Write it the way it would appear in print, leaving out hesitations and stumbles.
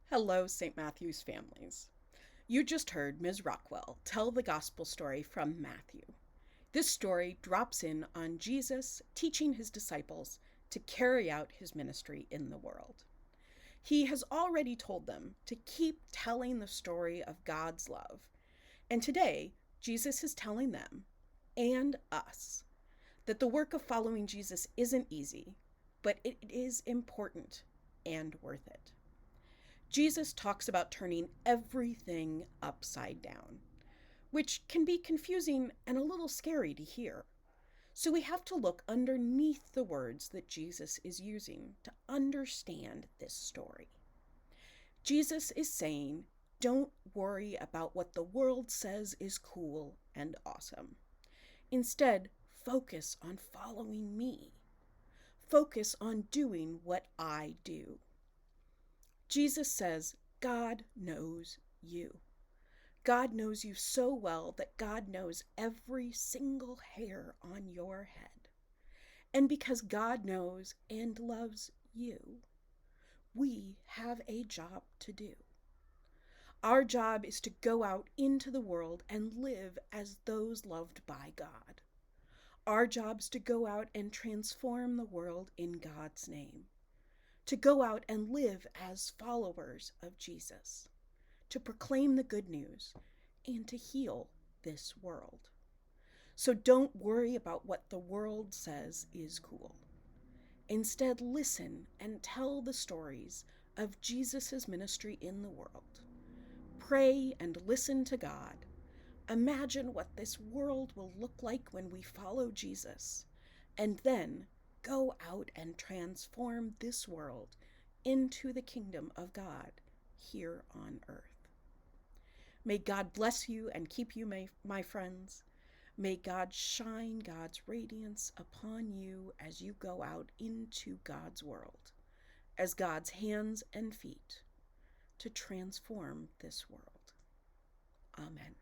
Hello, St. Matthew's families. You just heard Ms. Rockwell tell the gospel story from Matthew. This story drops in on Jesus teaching his disciples to carry out his ministry in the world. He has already told them to keep telling the story of God's love. And today, Jesus is telling them and us that the work of following Jesus isn't easy, but it is important and worth it. Jesus talks about turning everything upside down, which can be confusing and a little scary to hear. So we have to look underneath the words that Jesus is using to understand this story. Jesus is saying, don't worry about what the world says is cool and awesome. Instead, focus on following me. Focus on doing what I do. Jesus says, God knows you. God knows you so well that God knows every single hair on your head. And because God knows and loves you, we have a job to do. Our job is to go out into the world and live as those loved by God. Our job is to go out and transform the world in God's name. To go out and live as followers of Jesus, to proclaim the good news, and to heal this world. So don't worry about what the world says is cool. Instead, listen and tell the stories of Jesus' ministry in the world. Pray and listen to God. Imagine what this world will look like when we follow Jesus, and then go out and transform this world into the kingdom of God here on earth. May God bless you and keep you, my friends. May God shine God's radiance upon you as you go out into God's world, as God's hands and feet to transform this world. Amen.